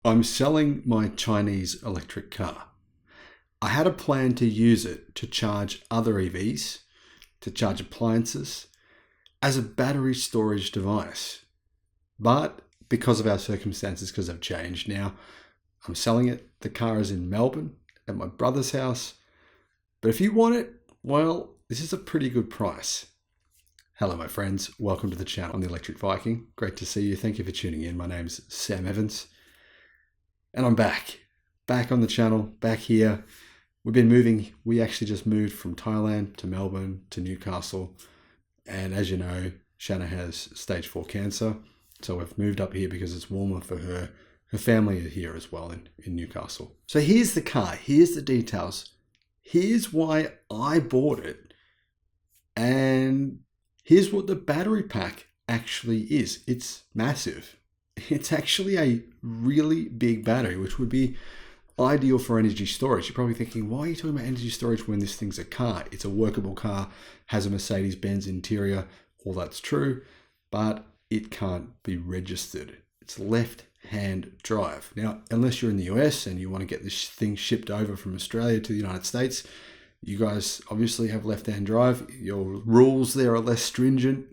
I'm selling my Chinese electric car. I had a plan to use it to charge other EVs, to charge appliances, as a battery storage device. But because of our circumstances, because they've changed now, I'm selling it. The car is in Melbourne at my brother's house. But if you want it, well, this is a pretty good price. Hello, my friends. Welcome to the channel. I'm the Electric Viking. Great to see you. Thank you for tuning in. My name's Sam Evans. And I'm back on the channel, back here. We've been moving. We actually just moved from Thailand to Melbourne to Newcastle. And as you know, Shanna has stage 4 cancer. So we've moved up here because it's warmer for her. Her family are here as well in Newcastle. So here's the car. Here's the details. Here's why I bought it. And here's what the battery pack actually is. It's massive. It's actually a really big battery, which would be ideal for energy storage. You're probably thinking, why are you talking about energy storage when this thing's a car? It's a workable car, has a Mercedes-Benz interior. All that's true, but it can't be registered. It's left-hand drive. Now, unless you're in the US and you want to get this thing shipped over from Australia to the United States, you guys obviously have left-hand drive. Your rules there are less stringent.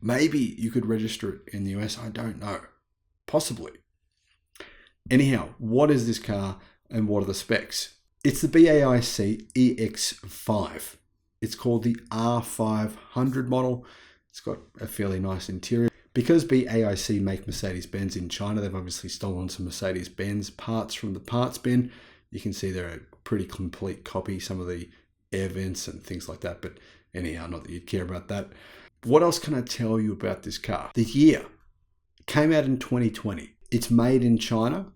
Maybe you could register it in the US. I don't know. Possibly. Anyhow, what is this car and what are the specs? It's the BAIC EX5. It's called the R500 model. It's got a fairly nice interior. Because BAIC make Mercedes-Benz in China, they've obviously stolen some Mercedes-Benz parts from the parts bin. You can see they're a pretty complete copy, some of the air vents and things like that. But anyhow, not that you'd care about that. What else can I tell you about this car? The year came out in 2020. It's made in China.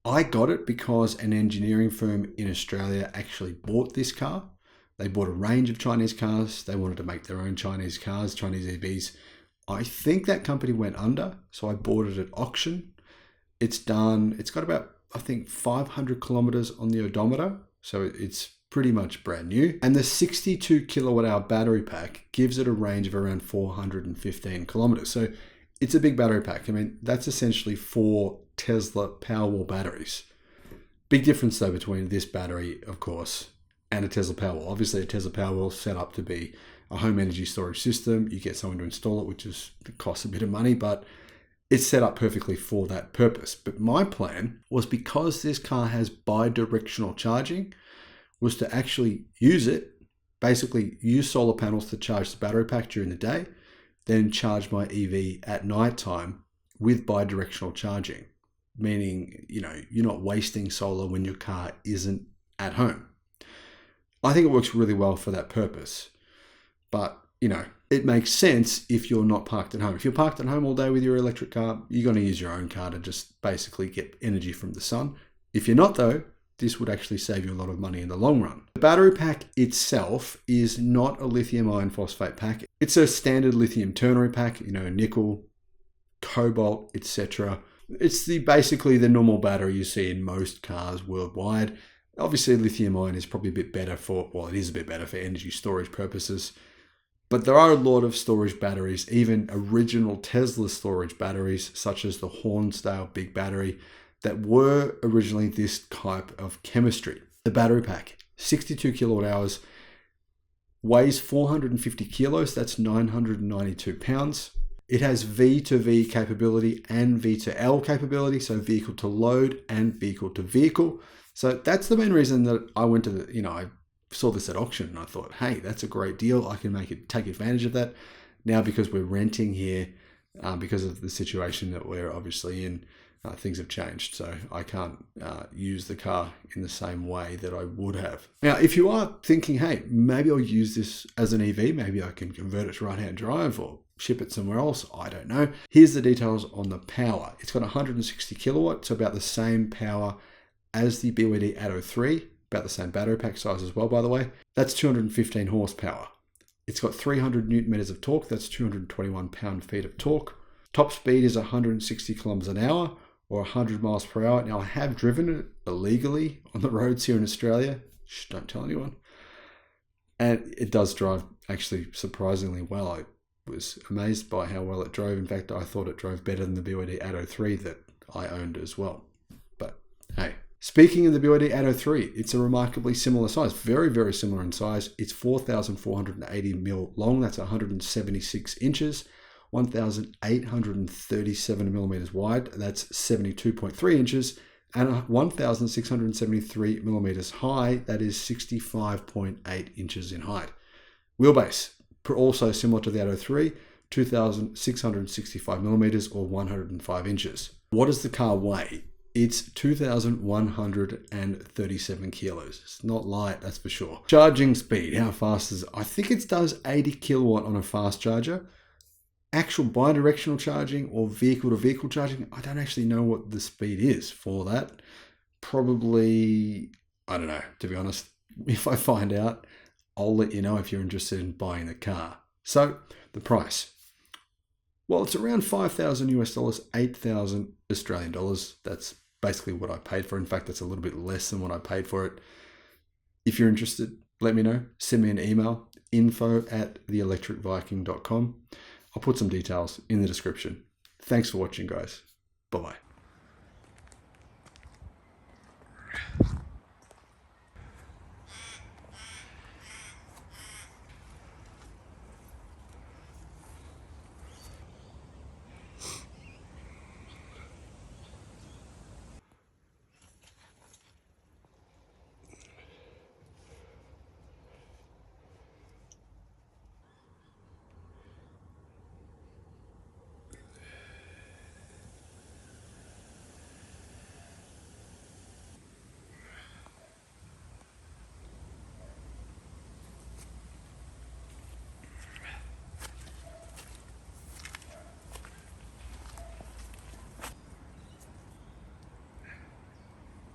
I got it because an engineering firm in Australia actually bought this car. They bought a range of Chinese cars. They wanted to make their own Chinese cars, Chinese EVs. I think that company went under, so I bought it at auction. It's got about, I think, 500 kilometers on the odometer, so it's pretty much brand new. And the 62 kilowatt hour battery pack gives it a range of around 415 kilometers. So it's a big battery pack. I mean, that's essentially 4 Tesla Powerwall batteries. Big difference though between this battery, of course, and a Tesla Powerwall. Obviously a Tesla Powerwall is set up to be a home energy storage system. You get someone to install it, which costs a bit of money, but it's set up perfectly for that purpose. But my plan was, because this car has bi-directional charging, was to actually use it, basically use solar panels to charge the battery pack during the day, then charge my EV at nighttime with bi-directional charging, meaning, you're not wasting solar when your car isn't at home. I think it works really well for that purpose, but it makes sense if you're not parked at home. If you're parked at home all day with your electric car, you're going to use your own car to just basically get energy from the sun. If you're not though, this would actually save you a lot of money in the long run. The battery pack itself is not a lithium iron phosphate pack. It's a standard lithium ternary pack, nickel, cobalt, etc. It's basically the normal battery you see in most cars worldwide. Obviously, lithium ion is probably a bit better it is a bit better for energy storage purposes. But there are a lot of storage batteries, even original Tesla storage batteries, such as the Hornsdale big battery, that were originally this type of chemistry. The battery pack, 62 kilowatt hours, weighs 450 kilos, that's 992 pounds. It has V to V capability and V to L capability, so vehicle to load and vehicle to vehicle. So that's the main reason that I went to I saw this at auction and I thought, hey, that's a great deal. I can take advantage of that. Now, because we're renting here, because of the situation that we're obviously in, things have changed, so I can't use the car in the same way that I would have. Now, if you are thinking, hey, maybe I'll use this as an EV, maybe I can convert it to right-hand drive or ship it somewhere else, I don't know. Here's the details on the power. It's got 160 kilowatts, so about the same power as the BYD Atto 3, about the same battery pack size as well, by the way. That's 215 horsepower. It's got 300 newton meters of torque, that's 221 pound-feet of torque. Top speed is 160 kilometers an hour, or 100 miles per hour. Now, I have driven it illegally on the roads here in Australia. Shh, don't tell anyone. And it does drive actually surprisingly well. I was amazed by how well it drove. In fact, I thought it drove better than the BYD Atto 3 that I owned as well. Speaking of the BYD 803, it's a remarkably similar size, very, very similar in size. It's 4,480 mil long, that's 176 inches, 1,837 millimeters wide, that's 72.3 inches, and 1,673 millimeters high, that is 65.8 inches in height. Wheelbase, also similar to the 803, 2,665 millimeters or 105 inches. What does the car weigh? It's 2,137 kilos. It's not light, that's for sure. Charging speed, how fast is it? I think it does 80 kilowatt on a fast charger. Actual bidirectional charging or vehicle-to-vehicle charging, I don't actually know what the speed is for that. Probably, I don't know, to be honest. If I find out, I'll let you know if you're interested in buying the car. So, the price. Well, it's around 5,000 US dollars, 8,000 Australian dollars. That's basically what I paid for. In fact, that's a little bit less than what I paid for it. If you're interested, let me know. Send me an email, info@theelectricviking.com. I'll put some details in the description. Thanks for watching, guys. Bye-bye.